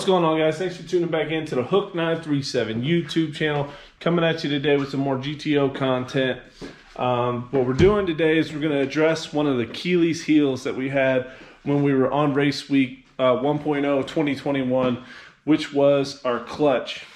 What's going on, guys? Thanks for tuning back into the Hook 937 YouTube channel. Coming at you today with some more GTO content. What we're doing today is we're going to address one of the Achilles heels that we had when we were on race week 1.0 2021, which was our clutch.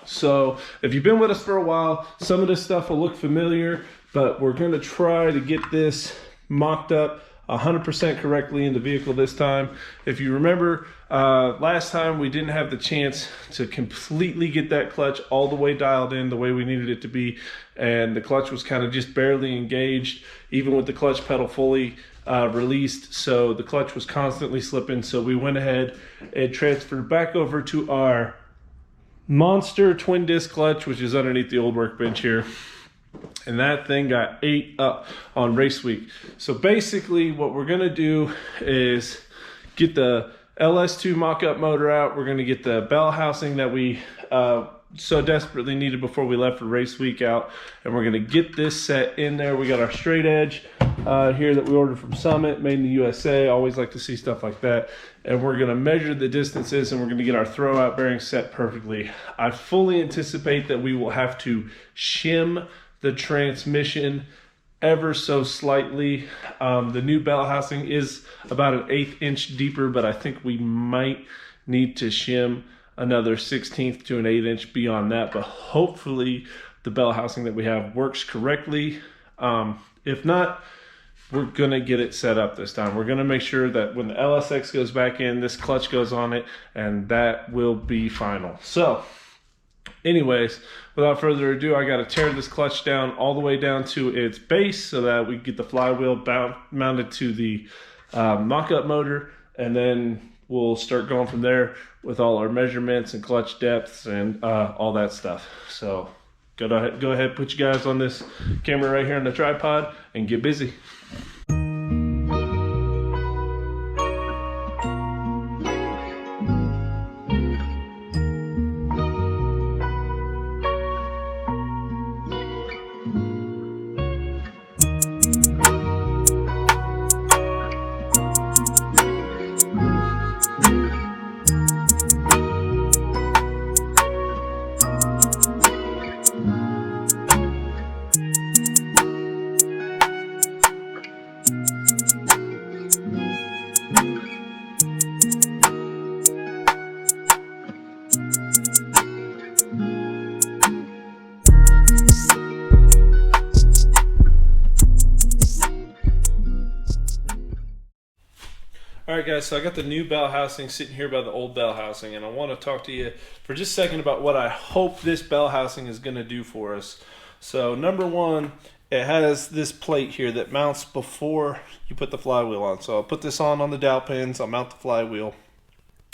So if you've been with us for a while, some of this stuff will look familiar, but we're going to try to get this mocked up 100% correctly in the vehicle this time. If you remember, last time we didn't have the chance to completely get that clutch all the way dialed in the way we needed it to be, and the clutch was kind of just barely engaged, even with the clutch pedal fully released, so the clutch was constantly slipping. So we went ahead and transferred back over to our monster twin disc clutch, which is underneath the old workbench here. And that thing got ate up on race week. So basically what we're gonna do is get the LS2 mock-up motor out. We're gonna get the bell housing that we so desperately needed before we left for race week out, and we're gonna get this set in there. We got our straight edge here that we ordered from Summit, made in the USA. Always like to see stuff like that. And we're gonna measure the distances, and we're gonna get our throwout bearing set perfectly. I fully anticipate that we will have to shim the transmission ever so slightly. The new bell housing is about an 1/8 inch deeper, but I think we might need to shim another 1/16 to an 1/8 inch beyond that. But hopefully the bell housing that we have works correctly. If not, we're gonna get it set up this time. We're gonna make sure that when the LSX goes back in, this clutch goes on it, and that will be final. So anyways, without further ado, I got to tear this clutch down all the way down to its base so that we get the flywheel mounted to the mock-up motor, and then we'll start going from there with all our measurements and clutch depths and all that stuff. So go ahead, put you guys on this camera right here on the tripod and get busy. Alright guys, so I got the new bell housing sitting here by the old bell housing, and I want to talk to you for just a second about what I hope this bell housing is going to do for us. So number one, it has this plate here that mounts before you put the flywheel on. So I'll put this on the dowel pins, I'll mount the flywheel,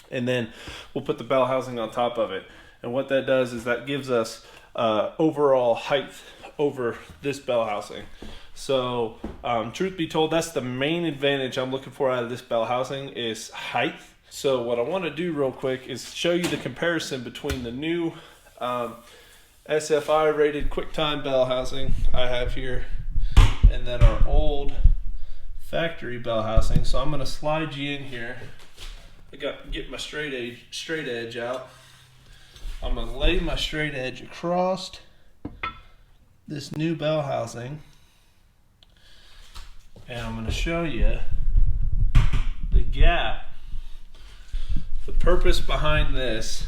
and then we'll put the bell housing on top of it. And what that does is that gives us overall height over this bell housing. So truth be told, that's the main advantage I'm looking for out of this bell housing is height. So what I want to do real quick is show you the comparison between the new SFI rated QuickTime bell housing I have here and then our old factory bell housing. So I'm going to slide you in here. I got to get my straight edge out. I'm going to lay my straight edge across this new bell housing, and I'm going to show you the gap. The purpose behind this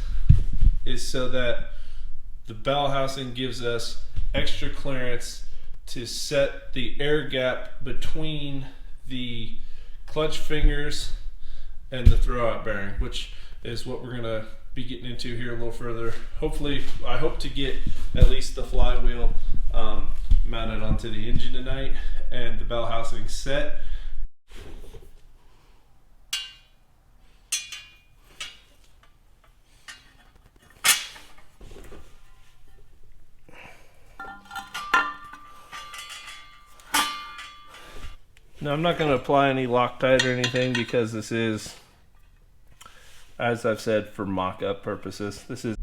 is so that the bell housing gives us extra clearance to set the air gap between the clutch fingers and the throwout bearing, which is what we're going to be getting into here a little further. Hopefully, I hope to get at least the flywheel mounted onto the engine tonight and the bell housing set. Now I'm not going to apply any Loctite or anything because this is, as I've said, for mock-up purposes. This is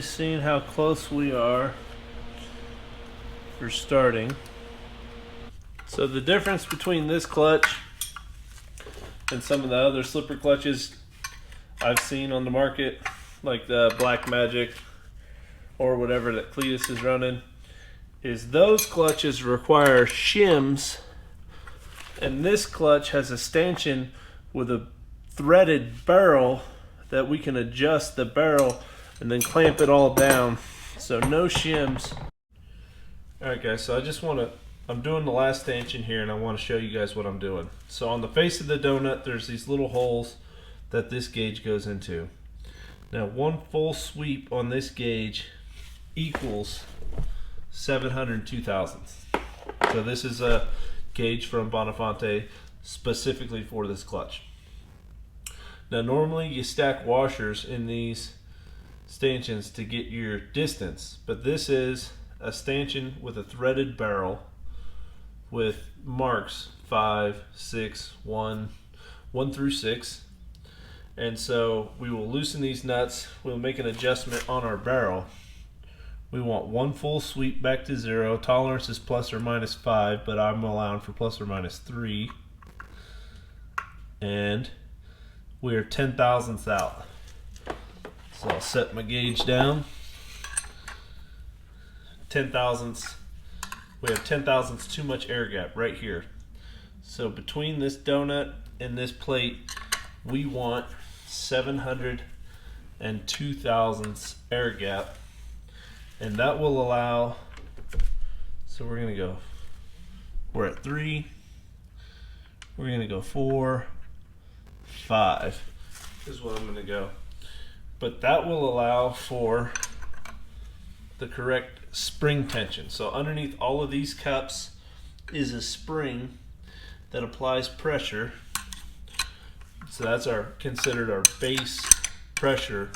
just seeing how close we are for starting. So the difference between this clutch and some of the other slipper clutches I've seen on the market, like the Black Magic or whatever that Cletus is running, is those clutches require shims, and this clutch has a stanchion with a threaded barrel that we can adjust the barrel and then clamp it all down. So no shims. Alright guys, so I'm doing the last stanchion here, and I want to show you guys what I'm doing. So on the face of the donut, there's these little holes that this gauge goes into. Now one full sweep on this gauge equals 702 thousandths. So this is a gauge from Bonifonte specifically for this clutch. Now normally you stack washers in these stanchions to get your distance, but this is a stanchion with a threaded barrel with marks 5, 6, 1 through 6. And so we will loosen these nuts, we'll make an adjustment on our barrel. We want one full sweep back to 0. Tolerance is plus or minus 5, but I'm allowing for plus or minus 3. And we are 10 thousandths out. So I'll set my gauge down. 10 thousandths. We have 10 thousandths too much air gap right here. So between this donut and this plate, we want 702 thousandths air gap. And that will allow, so we're at 3, we're gonna go 4, 5 is what I'm gonna go. But that will allow for the correct spring tension. So underneath all of these cups is a spring that applies pressure. So that's considered our base pressure.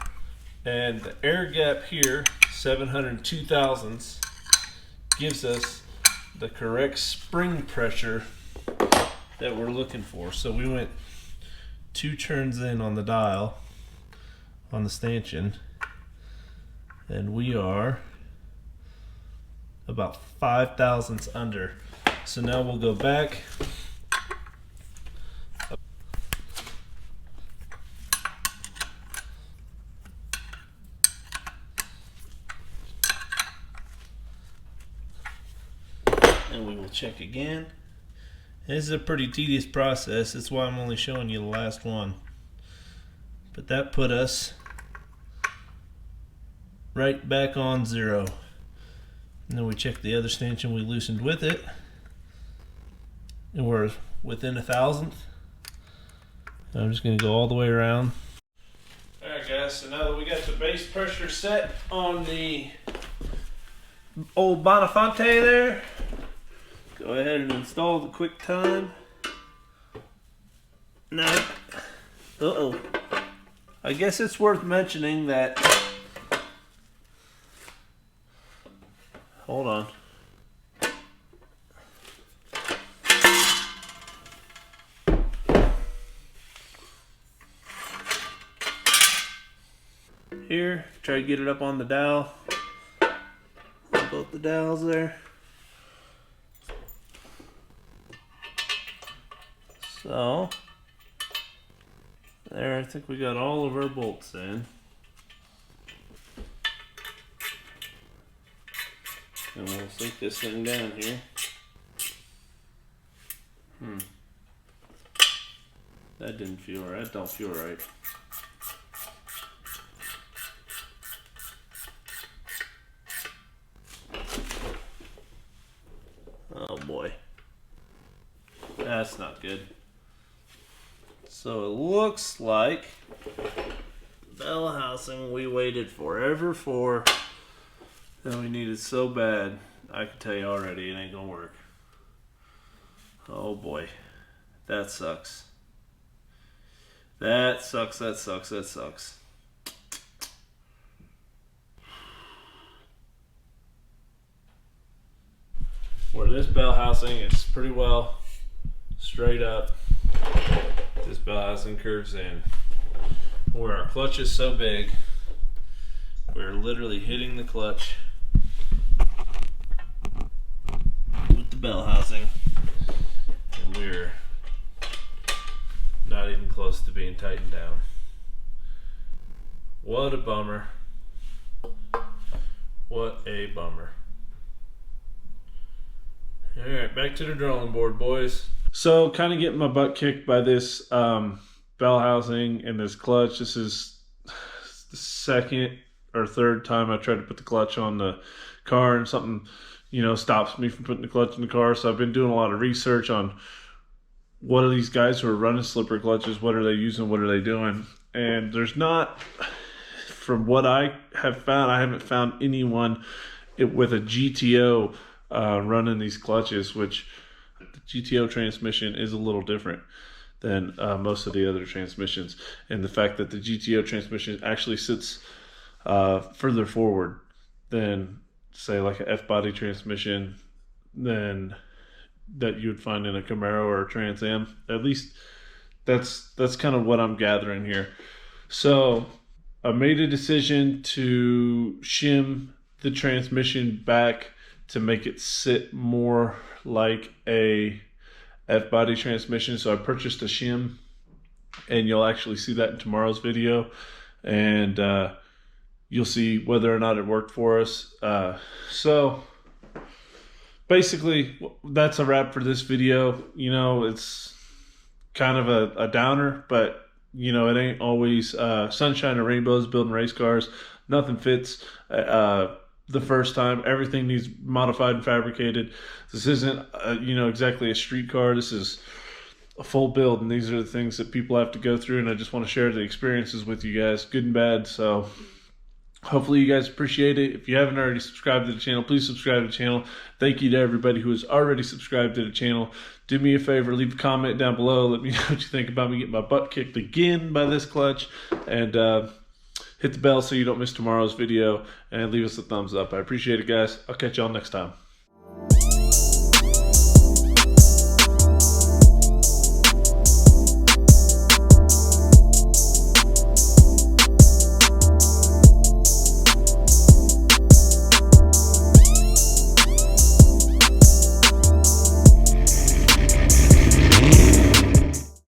And the air gap here, 702 thousandths, gives us the correct spring pressure that we're looking for. So we went 2 turns in on the dial on the stanchion, and we are about 5 thousandths under. So now we'll go back. And we will check again. This is a pretty tedious process. That's why I'm only showing you the last one. But that put us right back on 0. And then we check the other stanchion we loosened with it, and we're within 1,000th. I'm just going to go all the way around. Alright guys, so now that we got the base pressure set on the old Bonifonte there, go ahead and install the QuickTime. Now, I guess it's worth mentioning that, hold on. Here, try to get it up on the dowel. Both the dowels there. So, there, I think we got all of our bolts in. And we'll sink this thing down here. That didn't feel right. That don't feel right. Oh boy. That's not good. So it looks like bell housing we waited forever for, and we needed so bad. I can tell you already it ain't gonna work. Oh boy. That sucks. That sucks, that sucks, that sucks. Where this bell housing is pretty well straight up, this bell housing curves in. Where our clutch is so big, We're literally hitting the clutch with the bell housing, and we're not even close to being tightened down. What a bummer. What a bummer. Alright, back to the drawing board, boys. So, kind of getting my butt kicked by this bell housing and this clutch. This is the second or third time I tried to put the clutch on the car, and something, stops me from putting the clutch in the car. So I've been doing a lot of research on what are these guys who are running slipper clutches, what are they using, what are they doing? And there's not, from what I have found, I haven't found anyone with a GTO running these clutches, which the GTO transmission is a little different than most of the other transmissions. And the fact that the GTO transmission actually sits further forward than, say, like an F-body transmission than that you would find in a Camaro or a Trans Am. At least that's kind of what I'm gathering here. So I made a decision to shim the transmission back to make it sit more like a F-body transmission. So I purchased a shim, and you'll actually see that in tomorrow's video, and you'll see whether or not it worked for us. So basically, that's a wrap for this video. It's kind of a downer, but it ain't always sunshine and rainbows building race cars. Nothing fits the first time. Everything needs modified and fabricated. This isn't exactly a street car. This is a full build, and these are the things that people have to go through, and I just want to share the experiences with you guys, good and bad. So hopefully you guys appreciate it. If you haven't already subscribed to the channel, please subscribe to the channel. Thank you to everybody who has already subscribed to the channel. Do me a favor, leave a comment down below. Let me know what you think about me getting my butt kicked again by this clutch. And hit the bell so you don't miss tomorrow's video. And leave us a thumbs up. I appreciate it, guys. I'll catch y'all next time.